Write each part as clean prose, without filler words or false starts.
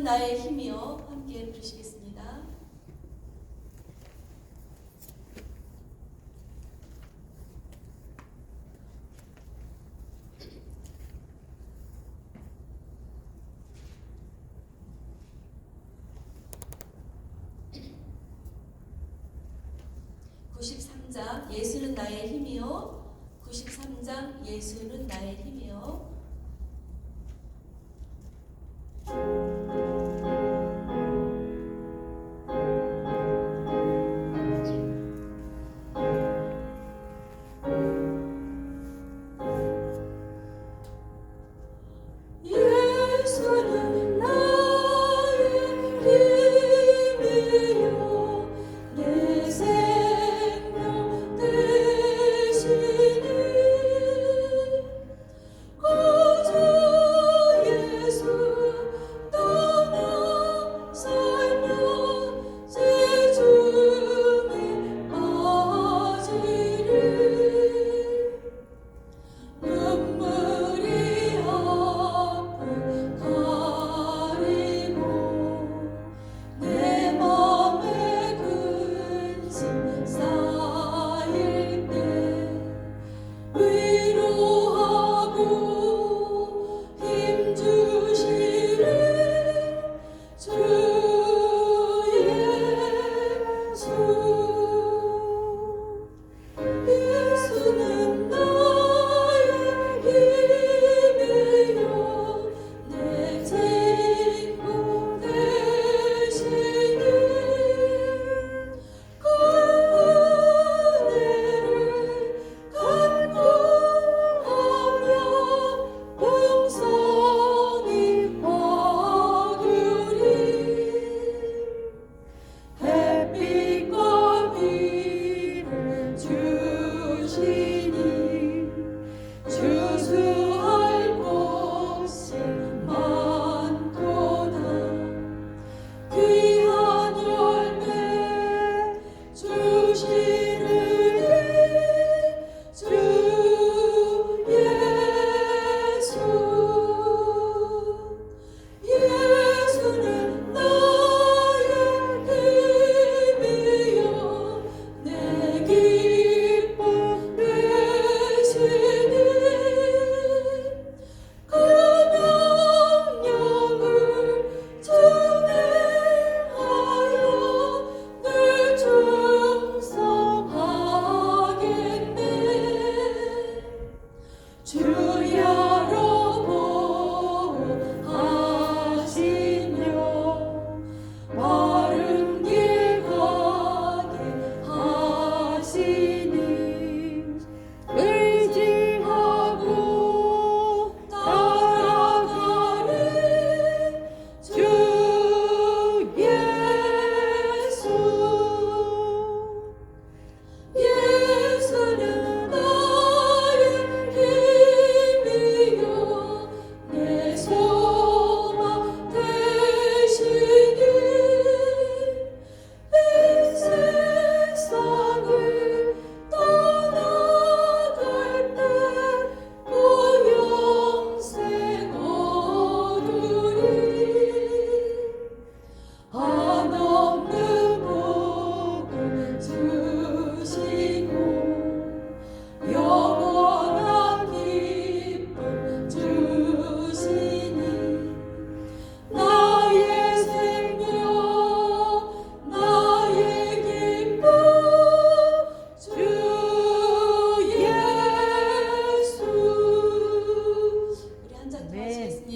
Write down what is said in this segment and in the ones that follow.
예수는 나의 힘이요. 함께 부르시겠습니다. (93장) 예수는 나의 힘이요. 93장 예수는 나의 힘이요.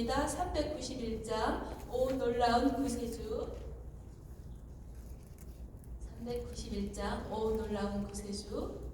하시겠습니다. 391장 오 놀라운 구세주. 391장 오 놀라운 구세주.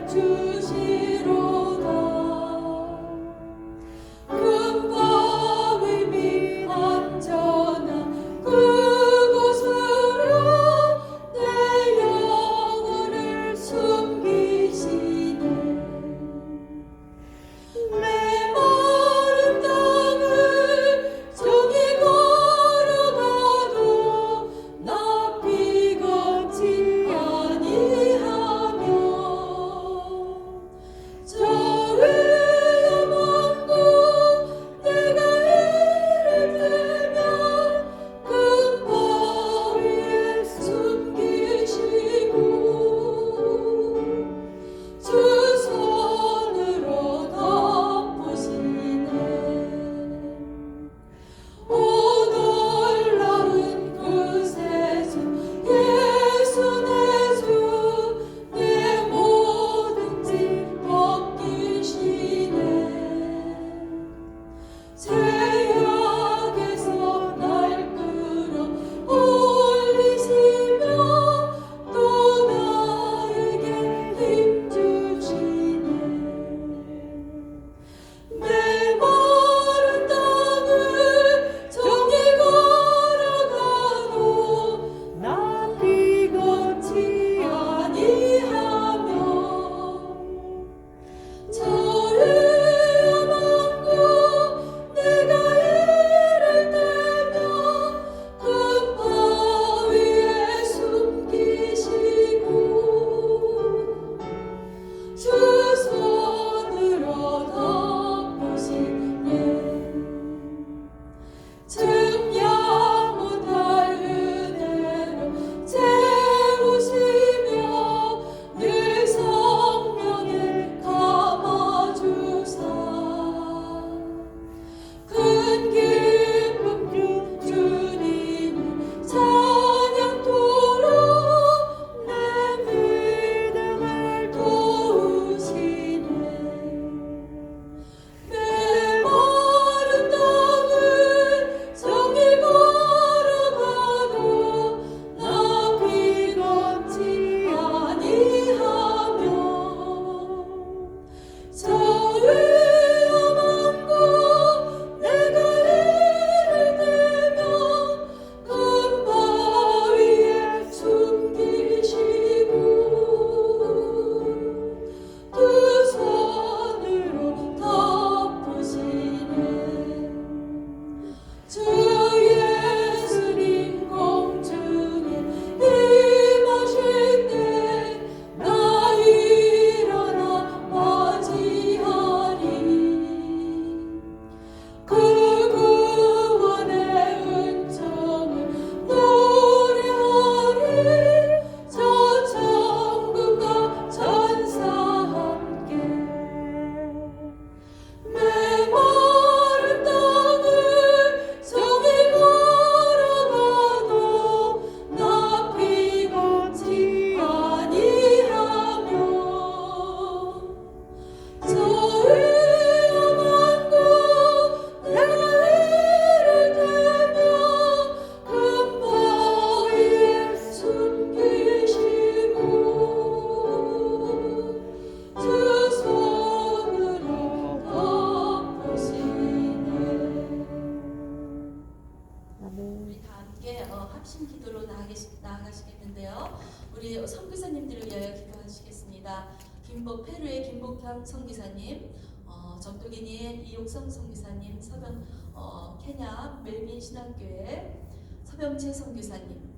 주시로 기도합니다. 페루의 김복향 선교사님, 적도기니의 이옥성 선교사님, 케냐 멜빈 신학교의 서병채 선교사님,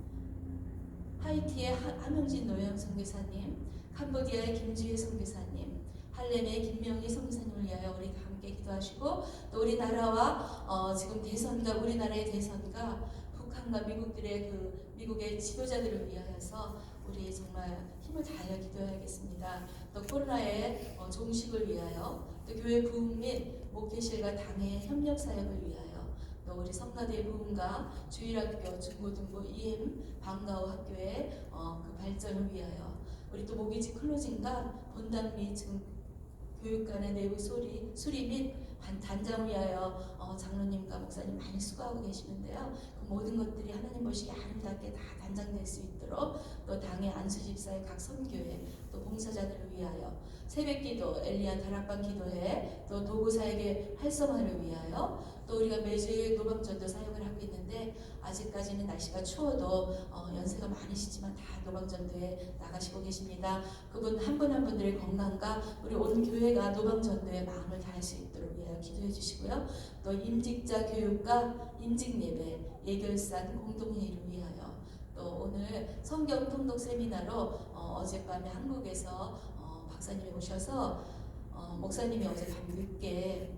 하이티의 함영진 노영 선교사님, 캄보디아의 김주혜 선교사님, 할렘의 김명희 선교사님을 위하여 우리 다 함께 기도하시고, 또 우리나라와 지금 대선과 우리나라의 대선과 북한과 미국의 지도자들을 위하여서 우리 정말 힘을 다하여 기도해야겠습니다. 또 코로나의 종식을 위하여, 또 교회 부흥 및 목회실과 당의 협력 사역을 위하여, 또 우리 성가대 부흥과 주일학교 중고등부 EM 방과후 학교의 그 발전을 위하여, 우리 또 모기지 클로징과 본당 및 지금 교육관의 내부 수리 및 단장을 위하여 장로님과 목사님 많이 수고하고 계시는데요. 그 모든 것들이 하나님 보시기에 아름답게 다 단장될 수 있도록, 또 당의 안수집사의 각 선교회, 또 봉사자들을 위하여, 새벽기도, 엘리야 다락방 기도회, 또 도구사역의 활성화를 위하여, 또 우리가 매주 노방전도 사역을 하고 있는데, 아직까지는 날씨가 추워도 연세가 많으시지만 다 노방전도에 나가시고 계십니다. 그분 한 분 한 분들의 건강과 우리 온 교회가 노방전도에 마음을 다할 수 있도록 위하여 기도해 주시고요. 또 임직자 교육과 임직예배, 예결산 공동회의를 위하여, 또 오늘 성경 통독 세미나로 어젯밤에 한국에서 박사님이 오셔서 목사님이 어제 밤 늦게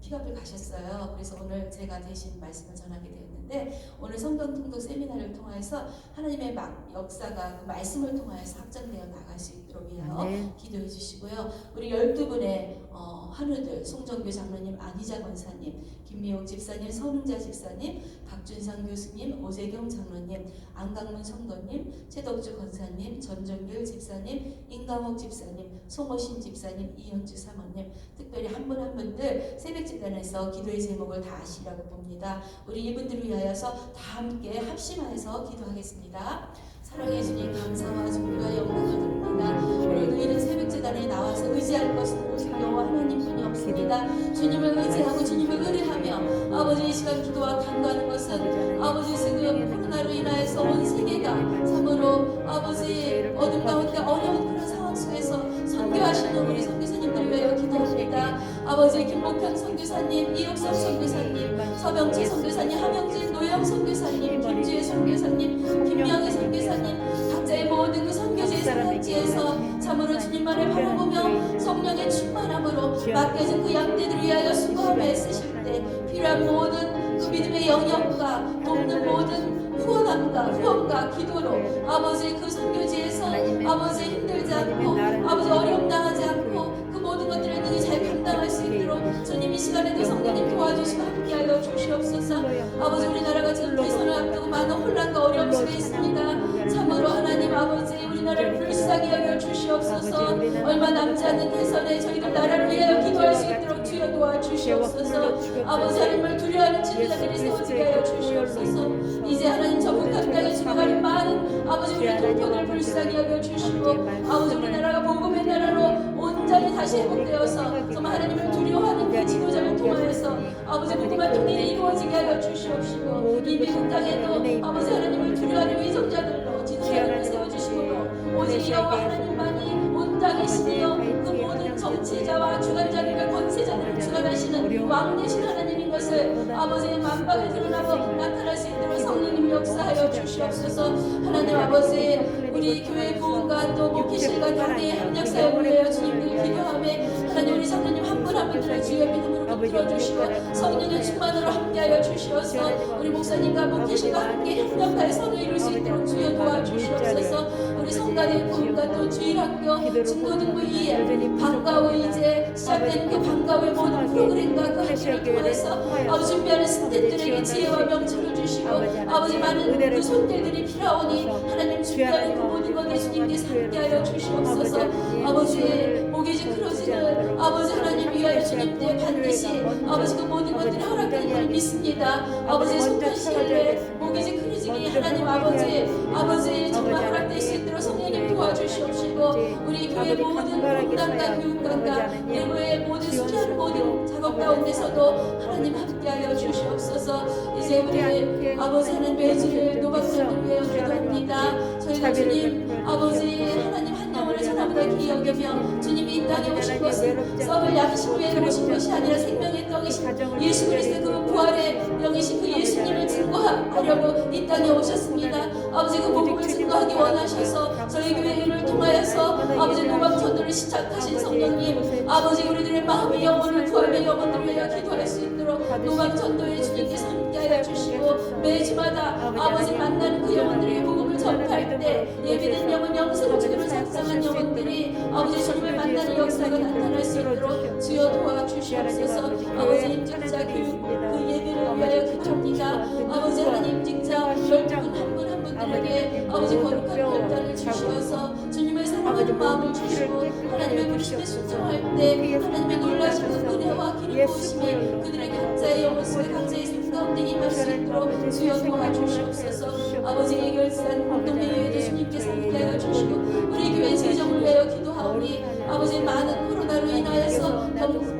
픽업을 가셨어요. 그래서 오늘 제가 대신 말씀을 전하게 되었는데, 오늘 성경 통독 세미나를 통해서 하나님의 역사가 그 말씀을 통해서 확장되어 나갈 수 있도록 위하여 기도해 주시고요. 우리 12분의 한우들, 송정교 장로님, 안희자 권사님, 김미옥 집사님, 선웅자 집사님, 박준상 교수님, 오재경 장로님, 안강문 성도님, 최덕주 권사님, 전정길 집사님, 임강옥 집사님, 송호신 집사님, 이현주 사모님, 특별히 한 분 한 분들 새벽 집단에서 기도의 제목을 다 아시라고 봅니다. 우리 이분들을 위하여서 다 함께 합심하여서 기도하겠습니다. 사랑해 주님, 감사와 존귀와 영광을 드립니다. 오늘도 이런 새벽제단에 나와서 의지할 것은 오직 여호와 하나님뿐이 없습니다. 주님을 의지하고 주님을 의뢰하며 아버지 이 시간 기도와 간구하는 것은 아버지 지금 코로나로 인하여서 온 세계가 참으로 아버지 어둠 가운데 어려운 그런 상황 속에서 선교하시는 우리 선교사님들 위하여 기도합니다. 아버지 김복평 선교사님, 이옥성 선교사님, 서병채 선교사님, 함영진 노영 선교사님, 김주혜 선교사님, 김명희 선교사님, 각자의 모든 그 선교지의 산업지에서 참으로 주님만을 바라보며 성령의 충만함으로 맡겨진 그 양떼들을 위하여 수고하며 애쓰실 때 필요한 모든 그 믿음의 영역과 돕는 모든 후원과 기도로 아버지 그 선교지에서 아버지 힘들지 않고 아버지 어려움 당하지 않고 그 모든 것들을 능히 잘 감당할 수 있도록 주님 이 시간에도 성령님 도와주시고 함께하여 주시옵소서. 아버지 우리나라가 지금 대선을 앞두고 많은 혼란과 어려움 속에 있습니다. 참으로 하나님 아버지 우리나라를 불쌍히 여겨 주시옵소서. 얼마 남지 않는 대선에 저희들 나라를 위하여 기도할 수 있도록 주여 도와주시옵소서. 아버지 하나님을 두려워하는 지도자들이 세워지게 하여 주시옵소서. 이제 하나님 저 북한 땅에 죽어가는 많은 아버지 우리 동포들 불쌍히 여겨 주시고 아버지 우리나라가 복음의 나라로 온전히 다시 회복되어서 정말 하나님을 두려워하는 그 지도자를 통하여서 아버지 무궁한 통일이 이루어지게 하여 주시옵시고 이 미국 땅에도 아버지 하나님을 두려워하는 위정자들로 지도자들을 세워주시고 오직 여호와 하나님만이 온 땅의 신이여 그 모든 정치자와 주관자들과 권세자들을 주관하시는 왕 되신 하나님인 것을 아버지의 만방에 드러나고 나타날 수 있도록 성령님 역사하여 주시옵소서. 하나님 아버지 우리 교회 부흥과 또 목회실과 당의 협력사역을 위하여 주님들 기도하며 하나님 우리 성령님 한 분 한 분들을 주의 믿음으로 붙들어 주시고 성령의 충만으로 함께하여 주시옵소서. 우리 목사님과 목회실과 함께 협력하여 선을 이룰 수 있도록 주여 도와주시옵소서. 우리 성가대 부흥과 또 주일학교 중고등부 2에 방과후 이제 시작되는 그 방과후의 모든 프로그램과 그 학교를 통해서 아버지 준비하는 스태프들에게 지혜와 명철을 주시고 아버지 많은 그 손길들이 필요하오니 하나님 준비하는 그 모든 것을 주님께서 함께하여 주시옵소서. 아버지 모기지 크로즈는 아버지 하나님 위하여 주님께 반드시 아버지 그 모든 것들이 허락되는 걸 믿습니다. 아버지 속한 시일에 모기지 크루징이 하나님 아버지 정말 허락될 수 있도록 성령님 도와주시옵시고 우리 교회 모든 공단과 교육관과 일부의 모든 수리하는 모든 작업 가운데서도 하나님 함께하여 주시옵소서. 이제 우리 아버지 하나님 매주를 노박전을 위해 기도합니다. 저희가 주님 아버지 하나님 한 영혼을 전하고 너무나 귀히 여기며 주님이 이 땅에 오신 것은 썩을 양식을 위해 오신 것이 아니라 생명의 떡이신 예수 그리스도 그 부활의 영이신 그 예수님을 증거하려고 이 땅에 오셨습니다. 아버지 그 복음을 증거하기 원하셔서 저희 교회를 통하여서 아버지 노방전도를 시작하신 성령님, 아버지 우리들의 마음의 영혼을 구하며 영혼들을 위하여 기도할 수 있도록 노방전도에 주님께서 함께하여 주시고 매주마다 아버지 만나는 그 영혼들에게 복음을 전파할 때 예비된 영혼 영성적으로 작성한 영혼들이 아버지 주님을 만나는 역사가 나타날 수 있도록 주여 도와주시옵소서. 아버지 임직자 교육 그 예배를 위하여 기도합니다. 아버지 하나님 임직자 12분 한 분 한 분들에게 아버지 거룩한 결단을 주시어서 주님을 사랑하는 마음을 주시고 하나님의 부르심에 순종할 때 하나님의 놀라신 그 은혜와 기름 부으심이 그들의 각자의 영혼 속에 각자의 삶 가운데 임할 수 있도록 주여 도와주시옵소서. 아버지 예결산 공동회의에도 주님께서 함께하여 주시고 우리 교회 재정을 위하여 기도하오니 아버지 많은 코로나로 인하여서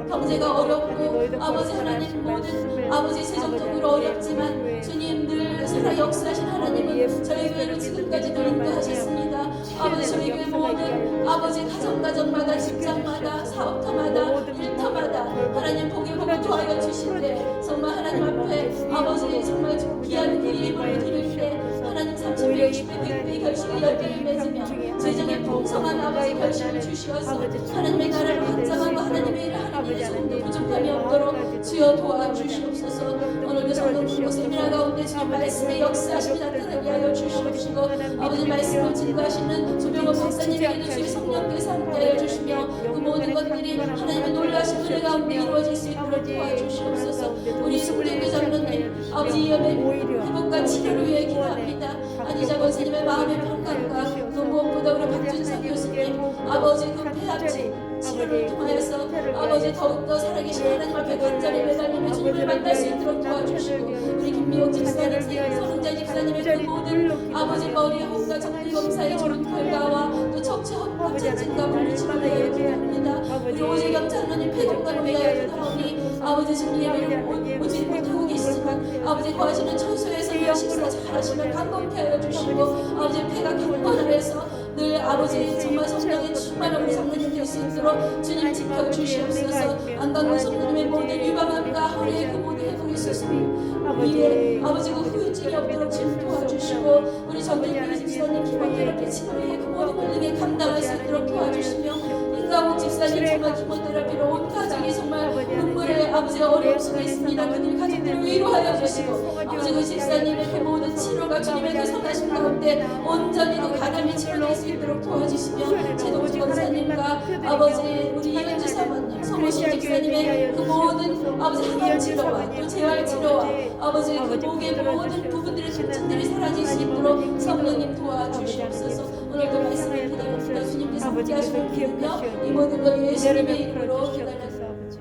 경제가 어렵고 아버지 하나님 모든 아버지 세정적으로 어렵지만 주님 늘 살아 역사하신 하나님은 저희 교회를 지금까지도 인도하셨습니다. 아버지 저희 교회 모든 아버지 가정마다 직장마다 사업터마다 일터마다 하나님 복의 복을 도하여 주시되 정말 하나님 앞에 아버지 정말 귀한 그 예물을 드릴 때 하나님 30배, 60배, 100배의 결실을 10배를 맺으며 재정의 풍성한 아버지 결실을 주시어서 하나님의 나라를 확장하고 하나님의 일을 하는 일에 조금도 부족함이 없도록 주여 도와주시옵소서. 오늘도 성령 공고 세미나 가운데 주님 말씀의 역사하심이 나타나게 하여 주시옵시고 아버지 말씀을 증거하시는 조병호 목사님에게도 주의 성령께서 함께하여 주시며 그 모든 것들이 하나님의 놀라신 은혜 가운데 이루어질 수 있도록 도와주시옵소서. 우리 송대교 장로님 아버지 위험의 회복과 치료를 위해 기도합니다. 안희자 권사님의 마음의 평강과 또 무엇보다 우리 박준석 교수님 아버지 그 폐암치 치료를 통하여서 아버지 더욱더 살아계신 하나님 앞에 간절히 매달리며 주님을 만날 수 있도록 도와주시고 우리 김미옥 집사님, 서른자 집사님의 그 모든 아버지 머리의 혹과 정밀 검사의 좋은 결과와 또 척추 협착증과 물리치료를 위하여 기도합니다. 우리 오재경 장로님 폐경과를 위하여 기도하오니 아버지 주님 예배를 오지 못하고 계시지만 아버지 구하시는 처소에서 식사 잘하시며 강건케 하여 주시고 아버지 폐가 강건하여서 늘 아버지 정말 성령의 충만한 우리 장로님 될 수 있도록 주님 지켜주시옵소서. 안강구 성도님의 모든 유방암과 허리의 그 모든 회복이 있으시니 위에 아버지 그 후유증이 없도록 주님 도와주시고 우리 전민규 집사님 키모테라피 치료에 그 모든 권능에 감당할 수 있도록 도와주시며 인가복 집사님 정말 키모테라피로 온 가족이 정말 눈물의 아버지 어려움 속에 있습니다. 그들 가족들을 위로하여 주시고 아버지 그 집사님의 그 모든 치료가 주님의 그 선하신 가운데 온전히 그 가담이 치료될 수 있도록 도와주시며 최동주 권사님과 아버지 우리 이은주 사모님 성모신 집사님의 그 모든 아버지 항암 치료와 또 재활 치료와 아버지 그 목의 모든 부분들의 통증들이 사라질 수 있도록 성령님 도와주시옵소서. 오늘도 말씀을 기다립니다. 주님께서 함께 하시는 기름며 이 모든 걸 예수님의 이름으로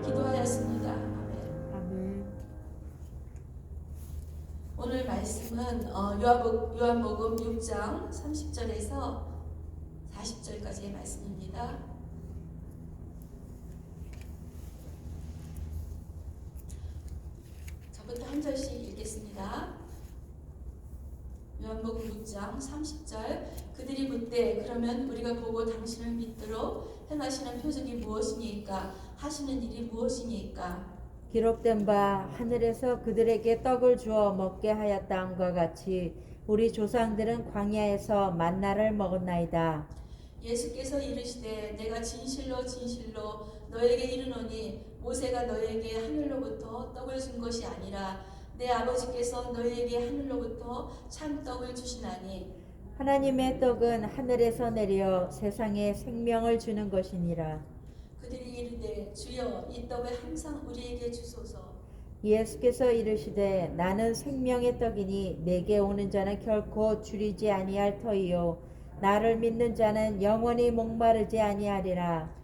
기도하였습니다. 아멘. 오늘 말씀은 요한복음 6장 30절에서 40절까지의 말씀입니다. 저부터 한 절씩 읽겠습니다. 요한복음 6장 30절 그들이 묻되 그러면 우리가 보고 당신을 믿도록 행하시는 표적이 무엇이니까 하시는 일이 무엇이니까 기록된 바 하늘에서 그들에게 떡을 주어 먹게 하였다함과 같이 우리 조상들은 광야에서 만나를 먹었나이다. 예수께서 이르시되 내가 진실로 진실로 너에게 이르노니 모세가 너에게 하늘로부터 떡을 준 것이 아니라 내 아버지께서 너에게 하늘로부터 참떡을 주시나니 하나님의 떡은 하늘에서 내려 세상에 생명을 주는 것이니라. 그들이 이르되 주여 이 떡을 항상 우리에게 주소서. 예수께서 이르시되 나는 생명의 떡이니 내게 오는 자는 결코 줄이지 아니할 터이요 나를 믿는 자는 영원히 목마르지 아니하리라.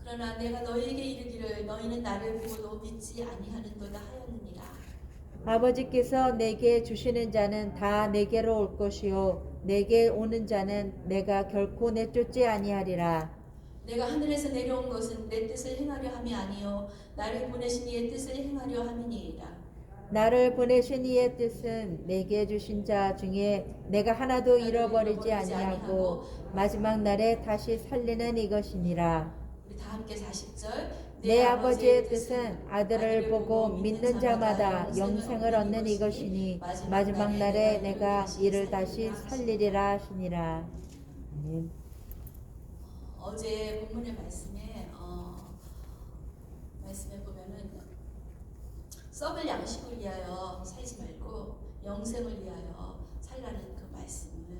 그러나 내가 너희에게 이르기를 너희는 나를 보고도 믿지 아니하는도다 하였느니라. 아버지께서 내게 주시는 자는 다 내게로 올 것이요 내게 오는 자는 내가 결코 내쫓지 아니하리라. 내가 하늘에서 내려온 것은 내 뜻을 행하려 함이 아니요 나를 보내신 이의 뜻을 행하려 함이니이다. 나를 보내신 이의 뜻은 내게 주신 자 중에 내가 하나도 잃어버리지 아니하고 마지막 날에 다시 살리는 이것이니라. 우리 다 함께 40절. 내 아버지의 뜻은 아들을 보고 믿는 자마다 영생을 얻는 이것이니 마지막 날에 내가 이를 다시 살리리라 하시니라. 아멘. 어제 본문의 말씀에 보면은 썩을 양식을 위하여 살지 말고 영생을 위하여 살라는 그 말씀을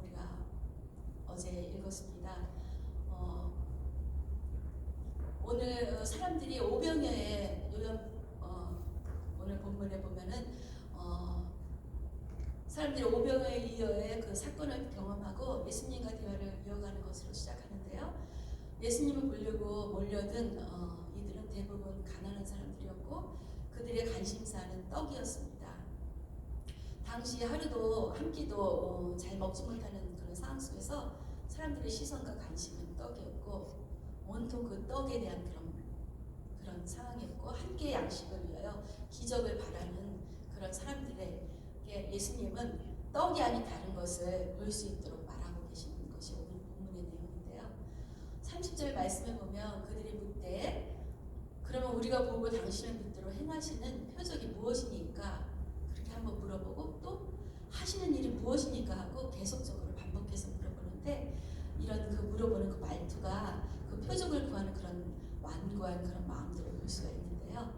우리가 어제 읽었습니다. 오늘 사람들이 오병이어의 오늘 본문에 보면은 사람들이 오병이어의 그 사건을 경험하고 예수님과 대화를 이어가는 것으로 시작하는데요. 예수님을 보려고 몰려든 이들은 대부분 가난한 사람들이었고 그들의 관심사는 떡이었습니다. 당시 하루도 한 끼도 잘 먹지 못하는 그런 상황 속에서 사람들의 시선과 관심은 떡이었고 온통 그 떡에 대한 그런 상황이었고 한 끼의 양식을 위하여 기적을 바라는 그런 사람들에게 예수님은 떡이 아닌 다른 것을 볼 수 있도록 말하고 계시는 것이 오늘 본문의 내용인데요. 30절 말씀에 보면 그들이 묻되 그러면 우리가 보고 당신을 믿도록 행하시는 표적이 무엇이니까 그렇게 한번 물어보고 또 하시는 일이 무엇이니까 하고 계속적으로 반복해서 물어보는데 이런 그 물어보는 그 말투가 그 표적을 구하는 그런 완고한 그런 마음들을 볼 수가 있는데요.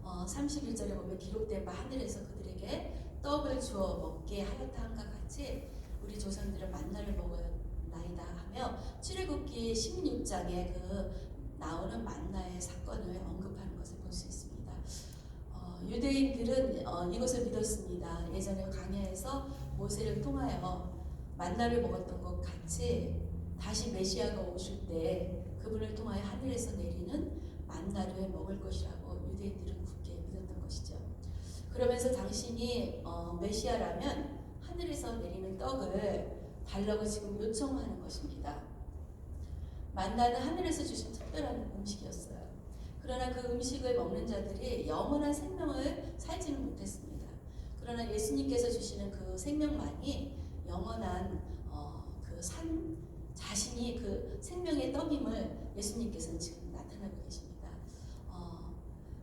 31절에 보면 기록된 바 하늘에서 그들에게 떡을 주어 먹게 하였다 함과 같이 우리 조상들은 만나를 먹었나이다 하며 출애굽기 16장에 그 나오는 만나의 사건을 언급하는 것을 볼 수 있습니다. 유대인들은 이것을 믿었습니다. 예전에 광야에서 모세를 통하여 만나를 먹었던 것 같이 다시 메시아가 오실 때 그분을 통하여 하늘에서 내리는 만나를 먹을 것이라고 유대인들은 굳게 믿었던 것이죠. 그러면서 당신이 메시아라면 하늘에서 내리는 떡을 달라고 지금 요청하는 것입니다. 만나는 하늘에서 주신 특별한 음식이었어요. 그러나 그 음식을 먹는 자들이 영원한 생명을 살지는 못했습니다. 그러나 예수님께서 주시는 그 생명만이 영원한 자신이 그 생명의 떡임을 예수님께서는 지금 나타나고 계십니다.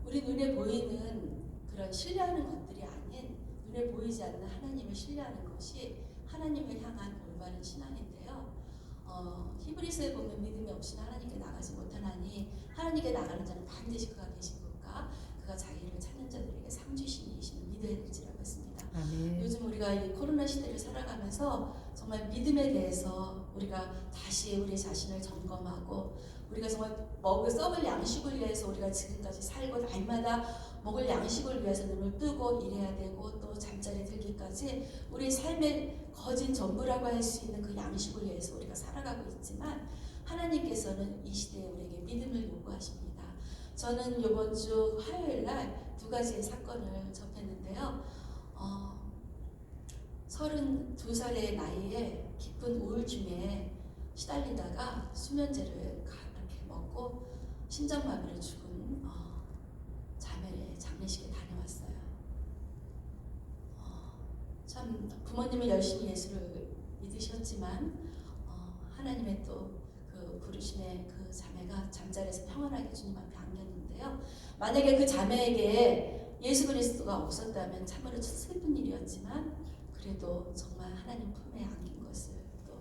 우리 눈에 보이는 그런 신뢰하는 것들이 아닌 눈에 보이지 않는 하나님을 신뢰하는 것이 하나님을 향한 올바른 신앙인데요. 히브리서에 보면 믿음이 없이는 하나님께 나가지 못하나니 하나님께 나가는 자는 반드시 그가 계신 것과 그가 자기를 찾는 자들에게 상 주시니 이심을 믿어야 될지라고 했습니다. 아멘. 요즘 우리가 이 코로나 시대를 살아가면서 정말 믿음에 대해서 우리가 다시 우리 자신을 점검하고 우리가 정말 썩을 양식을 위해서 우리가 지금까지 살고 날마다 먹을 양식을 위해서 눈을 뜨고 일해야 되고 또 잠자리 들기까지 우리 삶의 거진 전부라고 할 수 있는 그 양식을 위해서 우리가 살아가고 있지만 하나님께서는 이 시대에 우리에게 믿음을 요구하십니다. 저는 이번 주 화요일 날 2가지의 사건을 접했는데요. 32살의 나이에 깊은 우울증에 시달리다가 수면제를 이렇게 먹고 심장마비로 죽은 자매의 장례식에 다녀왔어요. 참 부모님은 열심히 예수를 믿으셨지만 하나님의 또 그 부르심의 그 자매가 잠자리에서 평안하게 주님 앞에 안겼는데요. 만약에 그 자매에게 예수 그리스도가 없었다면 참으로 슬픈 일이었지만 그래도 정말 하나님 품에 안긴 것을 또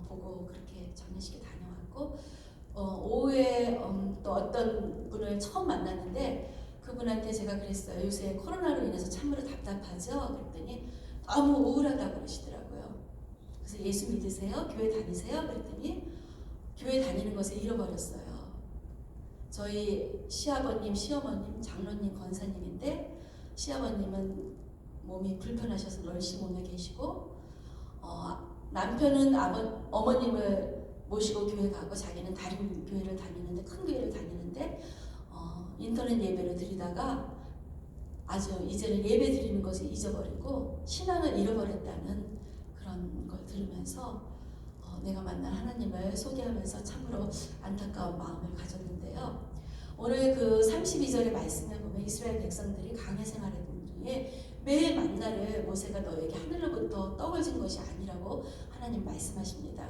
보고 그렇게 장례식에 다녀왔고 오후에 또 어떤 분을 처음 만났는데 그분한테 제가 그랬어요. 요새 코로나로 인해서 참으로 답답하죠? 그랬더니 너무 우울하다고 그러시더라고요. 그래서 예수 믿으세요? 교회 다니세요? 그랬더니 교회 다니는 것을 잃어버렸어요. 저희 시아버님, 시어머님, 장로님, 권사님인데 시아버님은 몸이 불편하셔서 널시 몸에 계시고 남편은 어머님을 모시고 교회 가고 자기는 다른 교회를 다니는데 큰 교회를 다니는데 인터넷 예배를 드리다가 아주 이제는 예배 드리는 것을 잊어버리고 신앙을 잃어버렸다는 그런 걸 들으면서 내가 만난 하나님을 소개하면서 참으로 안타까운 마음을 가졌는데요. 오늘 그 32절의 말씀에 보면 이스라엘 백성들이 광야 생활을 말씀하셨더니 매일 만나를 모세가 너에게 하늘로부터 떡을 준 것이 아니라고 하나님 말씀하십니다.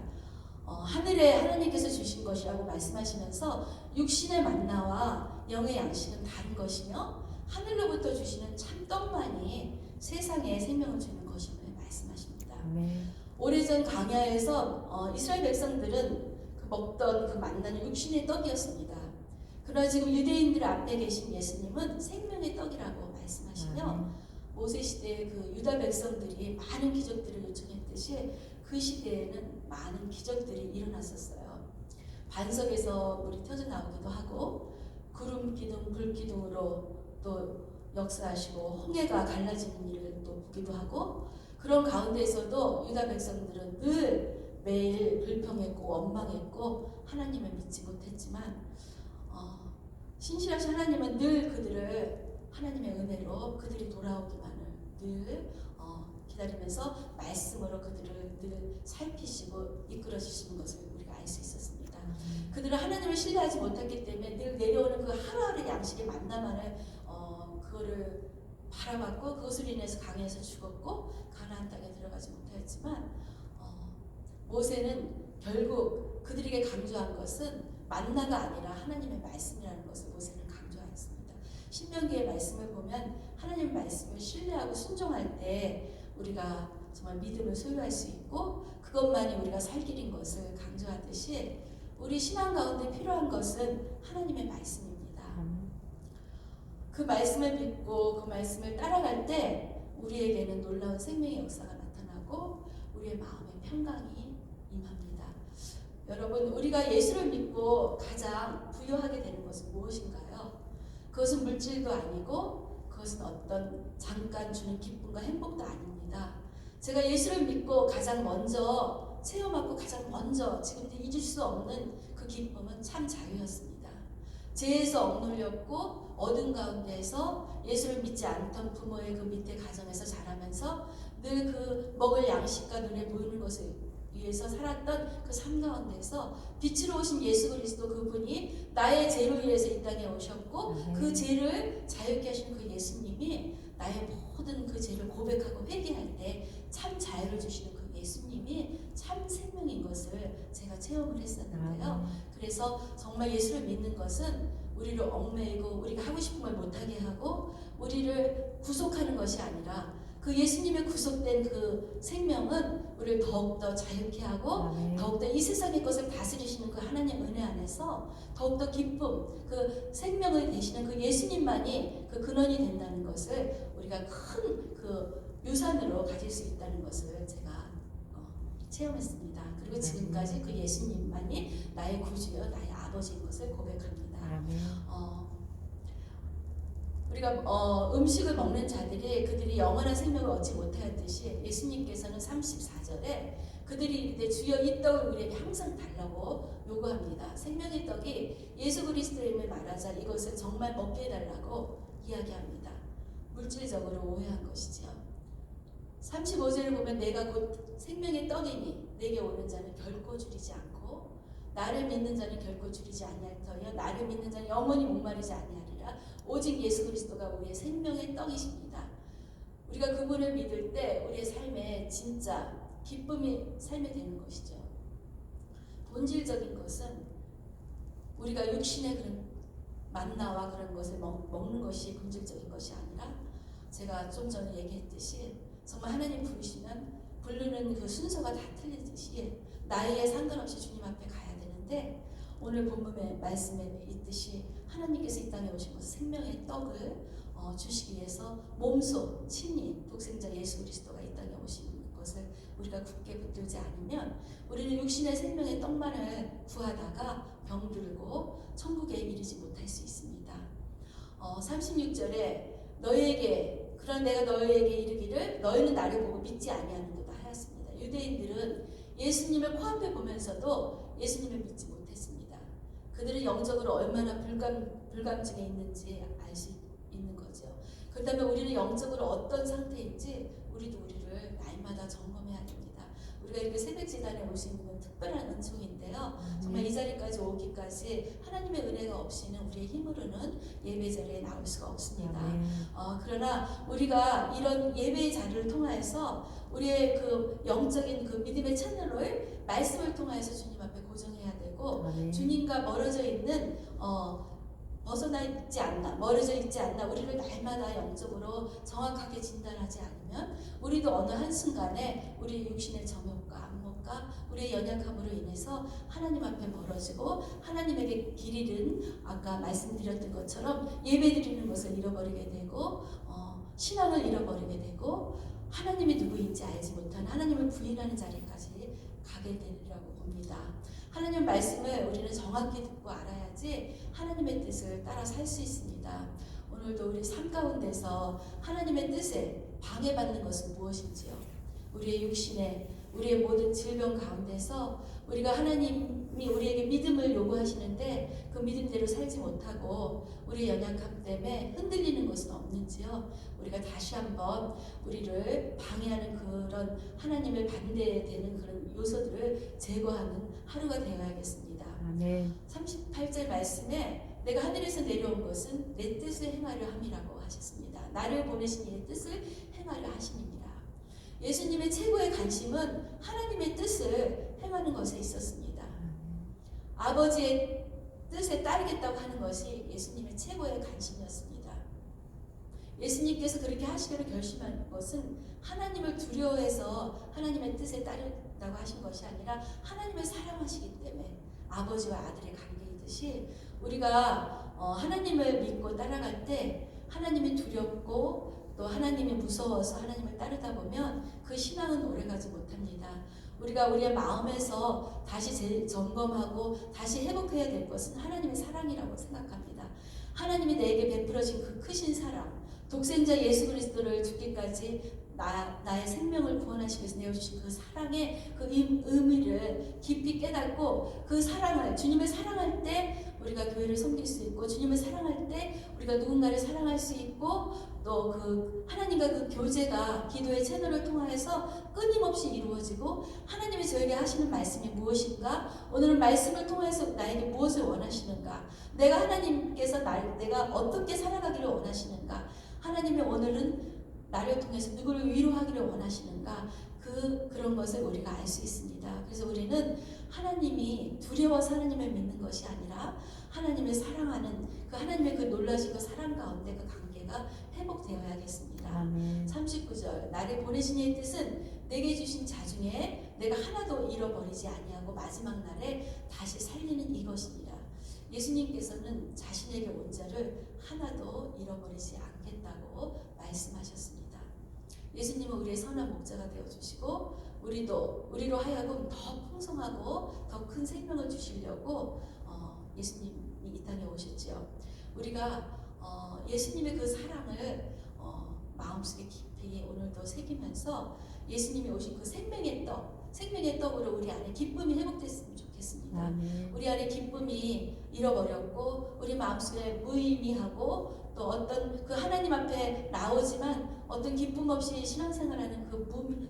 하늘에 하나님께서 주신 것이라고 말씀하시면서 육신의 만나와 영의 양식은 다른 것이며 하늘로부터 주시는 참 떡만이 세상에 생명을 주는 것임을 말씀하십니다. 아멘. 오래전 광야에서 이스라엘 백성들은 먹던 그 만나는 육신의 떡이었습니다. 그러나 지금 유대인들 앞에 계신 예수님은 생명의 떡이라고 말씀하시며 모세 시대의 그 유다 백성들이 많은 기적들을 요청했듯이 그 시대에는 많은 기적들이 일어났었어요. 반석에서 물이 터져 나오기도 하고 구름 기둥, 불 기둥으로 또 역사하시고 홍해가 갈라지는 일을 또 보기도 하고 그런 가운데에서도 유다 백성들은 늘 매일 불평했고 원망했고 하나님을 믿지 못했지만 신실하신 하나님은 늘 그들을 하나님의 은혜로 그들이 돌아오기만을 늘 기다리면서 말씀으로 그들을 늘 살피시고 이끌어 주시는 것을 우리가 알 수 있었습니다. 그들은 하나님을 신뢰하지 못했기 때문에 늘 내려오는 그 하루하루 양식의 만나만을 그거를 바라봤고 그것으로 인해서 강해서 죽었고 가나안 땅에 들어가지 못하였지만 모세는 결국 그들에게 강조한 것은 만나가 아니라 하나님의 말씀이라는 것을 모세는 강조하였습니다. 신명기의 말씀을 보면 하나님의 말씀을 신뢰하고 순종할 때 우리가 정말 믿음을 소유할 수 있고 그것만이 우리가 살 길인 것을 강조하듯이 우리 신앙 가운데 필요한 것은 하나님의 말씀입니다. 그 말씀을 믿고 그 말씀을 따라갈 때 우리에게는 놀라운 생명의 역사가 나타나고 우리의 마음에 평강이 임합니다. 여러분, 우리가 예수를 믿고 가장 부유하게 되는 것은 무엇인가요? 그것은 물질도 아니고 그것은 어떤 잠깐 주는 기쁨과 행복도 아닙니다. 제가 예수를 믿고 가장 먼저 체험하고 가장 먼저 지금도 잊을 수 없는 그 기쁨은 참 자유였습니다. 죄에서 억눌렸고 어둠 가운데에서 예수를 믿지 않던 부모의 그 밑에 가정에서 자라면서 늘 그 먹을 양식과 눈에 보이는 것을 위해서 살았던 그 삶 가운데서 빛으로 오신 예수 그리스도 그분이 나의 죄를 위해서 이 땅에 오셨고 그 죄를 자유케 하신 그 예수님이 나의 모든 그 죄를 고백하고 회개할 때 참 자유를 주시는 그 예수님이 참 생명인 것을 제가 체험을 했었는데요. 그래서 정말 예수를 믿는 것은 우리를 얽매이고 우리가 하고 싶은 걸 못하게 하고 우리를 구속하는 것이 아니라 그 예수님의 구속된 그 생명은 우리를 더욱더 자유케 하고 더욱더 이 세상의 것을 다스리시는 그 하나님 은혜 안에서 더욱더 기쁨, 그 생명을 되시는 그 예수님만이 그 근원이 된다는 것을 우리가 큰 그 유산으로 가질 수 있다는 것을 제가 체험했습니다. 그리고 지금까지 그 예수님만이 나의 구주여 나의 아버지인 것을 고백합니다. 우리가 음식을 먹는 자들이 그들이 영원한 생명을 얻지 못하였듯이 예수님께서는 34절에 그들이 이르되 주여 이 떡을 우리에게 항상 달라고 요구합니다. 생명의 떡이 예수 그리스도임을 말하자 이것을 정말 먹게 해달라고 이야기합니다. 물질적으로 오해한 것이죠. 35절을 보면 내가 곧 생명의 떡이니 내게 오는 자는 결코 줄이지 않고 나를 믿는 자는 결코 줄이지 아니할 터이요 나를 믿는 자는 영원히 목마르지 아니하리라. 오직 예수 그리스도가 우리의 생명의 떡이십니다. 우리가 그분을 믿을 때 우리의 삶에 진짜 기쁨이 삶이 되는 것이죠. 본질적인 것은 우리가 육신의 그런 만나와 그런 것을 먹는 것이 본질적인 것이 아니라 제가 좀 전에 얘기했듯이 정말 하나님 부르는 그 순서가 다 틀리듯이 나이에 상관없이 주님 앞에 가야 되는데 오늘 본문의 말씀에 있듯이 하나님께서 이 땅에 오신 것은 생명의 떡을 주시기 위해서 몸소 친히 독생자 예수 그리스도가 이 땅에 오신 것을 우리가 굳게 붙들지 않으면 우리는 육신의 생명의 떡만을 구하다가 병들고 천국에 이르지 못할 수 있습니다. 36절에 너희에게 그런 내가 너희에게 이르기를 너희는 나를 보고 믿지 아니하는도다 하였습니다. 유대인들은 예수님을 코앞에 보면서도 예수님을 믿지 못했습니다. 그들은 영적으로 얼마나 불감증에 있는지 알 수 있는 거죠. 그렇다면 우리는 영적으로 어떤 상태인지 우리도 우리를 날마다 점검해야 됩니다. 우리가 이렇게 새벽 지단에 올 수 있는 건 특별한 은총인데요. 정말 이 자리까지 오기까지 하나님의 은혜가 없이는 우리의 힘으로는 예배 자리에 나올 수가 없습니다. 그러나 우리가 이런 예배의 자리를 통하여서 우리의 그 영적인 그 믿음의 채널을 말씀을 통하여서 주님 앞에 고정해야 되고, 주님과 멀어져 있는 벗어나 있지 않나, 멀어져 있지 않나, 우리를 날마다 영적으로 정확하게 진단하지 않으면 우리도 어느 한순간에 우리 육신의 정욕과 안목과 우리의 연약함으로 인해서 하나님 앞에 멀어지고 하나님에게 길 잃은, 아까 말씀드렸던 것처럼 예배드리는 것을 잃어버리게 되고 신앙을 잃어버리게 되고 하나님이 누구인지 알지 못한 하나님을 부인하는 자리까지 가게 되리라고 봅니다. 하나님 말씀을 우리는 정확히 듣고 알아야지 하나님의 뜻을 따라 살 수 있습니다. 오늘도 우리 삶 가운데서 하나님의 뜻에 방해받는 것은 무엇인지요? 우리의 육신에, 우리의 모든 질병 가운데서 우리가 하나님이 우리에게 믿음을 요구하시는데 그 믿음대로 살지 못하고 우리의 연약함 때문에 흔들리는 것은 없는지요? 우리가 다시 한번 우리를 방해하는 그런 하나님을 반대되는 그런 요소들을 제거하는 하루가 되어야겠습니다. 38절 말씀에 내가 하늘에서 내려온 것은 내 뜻을 행하려 함이라고 하셨습니다. 나를 보내신 이의 뜻을 행하려 하심이니라. 예수님의 최고의 관심은 하나님의 뜻을 행하는 것에 있었습니다. 아버지의 뜻에 따르겠다고 하는 것이 예수님의 최고의 관심이었습니다. 예수님께서 그렇게 하시기로 결심한 것은 하나님을 두려워해서 하나님의 뜻에 따른다고 하신 것이 아니라 하나님을 사랑하시기 때문에, 아버지와 아들의 관계이듯이 우리가 하나님을 믿고 따라갈 때 하나님이 두렵고 또 하나님이 무서워서 하나님을 따르다 보면 그 신앙은 오래가지 못합니다. 우리가 우리의 마음에서 다시 재점검하고 다시 회복해야 될 것은 하나님의 사랑이라고 생각합니다. 하나님이 내게 베풀어진 그 크신 사랑, 독생자 예수 그리스도를 죽기까지 나의 생명을 구원하시기 위해서 내어주신 그 사랑의 그 의미를 깊이 깨닫고 그 사랑을, 주님을 사랑할 때 우리가 교회를 섬길 수 있고, 주님을 사랑할 때 우리가 누군가를 사랑할 수 있고, 또 그 하나님과 그 교제가 기도의 채널을 통하여서 끊임없이 이루어지고, 하나님이 저에게 하시는 말씀이 무엇인가, 오늘은 말씀을 통해서 나에게 무엇을 원하시는가, 내가 하나님께서 내가 어떻게 살아가기를 원하시는가, 하나님이 오늘은 나를 통해서 누구를 위로하기를 원하시는가, 그런 것을 우리가 알 수 있습니다. 그래서 우리는 하나님이 두려워서 하나님을 믿는 것이 아니라 하나님을 사랑하는 그 하나님의 그 놀라신 그 사랑 가운데 그 관계가 회복되어야겠습니다. 39절 나를 보내신 이의 뜻은 내게 주신 자 중에 내가 하나도 잃어버리지 아니하고 마지막 날에 다시 살리는 이것이니라. 예수님께서는 자신에게 온 자를 하나도 잃어버리지 않겠다고 말씀하셨습니다. 예수님은 우리의 선한 목자가 되어주시고 우리로 하여금 더 풍성하고 더 큰 생명을 주시려고 예수님이 이 땅에 오셨지요. 우리가 예수님의 그 사랑을 마음속에 깊이 오늘도 새기면서 예수님이 오신 그 생명의 떡으로 우리 안에 기쁨이 회복됐으면 좋겠습니다. 우리 안에 기쁨이 잃어버렸고 우리 마음속에 무의미하고 또 어떤 그 하나님 앞에 나오지만 어떤 기쁨 없이 신앙생활하는 그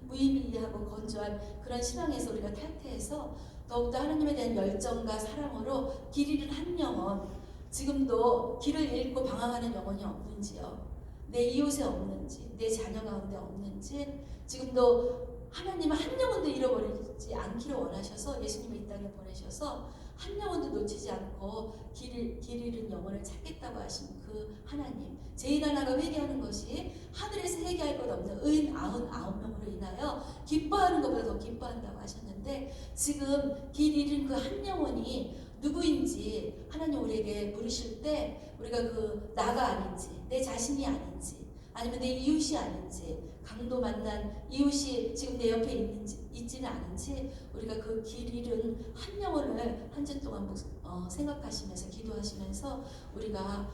무의미하고 건조한 그런 신앙에서 우리가 탈퇴해서 더욱더 하나님에 대한 열정과 사랑으로 길 잃은 한 영혼, 지금도 길을 잃고 방황하는 영혼이 없는지요? 내 이웃에 없는지, 내 자녀 가운데 없는지, 지금도 하나님은 한 영혼도 잃어버리지 않기를 원하셔서 예수님을 이 땅에 보내셔서 한 영혼도 놓치지 않고 길 잃은 영혼을 찾겠다고 하신 그 하나님, 죄인 하나가 회개하는 것이 하늘에서 회개할 것 없는 의인 99명으로 인하여 기뻐하는 것보다 더 기뻐한다고 하셨는데, 지금 길 잃은 그 한 영혼이 누구인지 하나님 우리에게 물으실 때 우리가 그 나가 아닌지, 내 자신이 아닌지, 아니면 내 이웃이 아닌지, 강도 만난 이웃이 지금 내 옆에 있지는 않은지, 우리가 그 길 잃은 한 영혼을 한 주 동안 생각하시면서 기도하시면서 우리가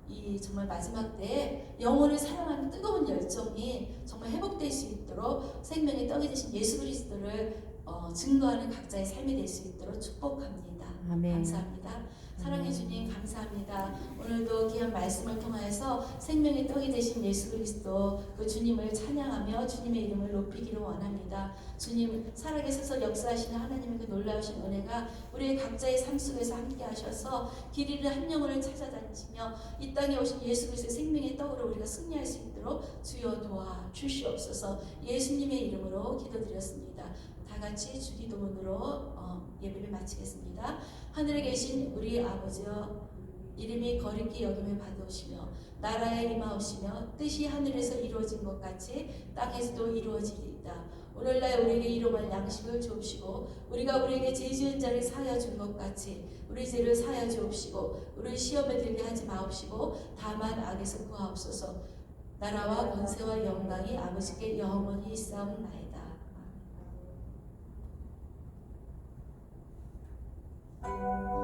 이 정말 마지막 때에 영혼을 사랑하는 뜨거운 열정이 정말 회복될 수 있도록 생명의 떡이 되신 예수 그리스도를 증거하는 각자의 삶이 될 수 있도록 축복합니다. 감사합니다. 사랑해 주님 감사합니다. 오늘도 귀한 말씀을 통하여서 생명의 떡이 되신 예수 그리스도 그 주님을 찬양하며 주님의 이름을 높이기를 원합니다. 주님 살아계셔서 역사하시는 하나님의 그 놀라우신 은혜가 우리 각자의 삶 속에서 함께 하셔서 길 잃은 한 영혼을 찾아다니시며 이 땅에 오신 예수 그리스도의 생명의 떡으로 우리가 승리할 수 있도록 주여 도와 주시옵소서. 예수님의 이름으로 기도드렸습니다. 다 같이 주기도문으로 예배를 마치겠습니다. 하늘에 계신 우리 아버지여, 이름이 거룩히 여김을 받으시며 나라에 임하오시며 뜻이 하늘에서 이루어진 것 같이 땅에서도 이루어지리이다. 오늘날 우리에게 일용할 양식을 주옵시고 우리가 우리에게 죄 지은 자를 사하여 준 것 같이 우리 죄를 사하여 주옵시고 우리 시험에 들게 하지 마옵시고 다만 악에서 구하옵소서. 나라와 권세와 영광이 아버지께 영원히 있사옵나이다. 아멘.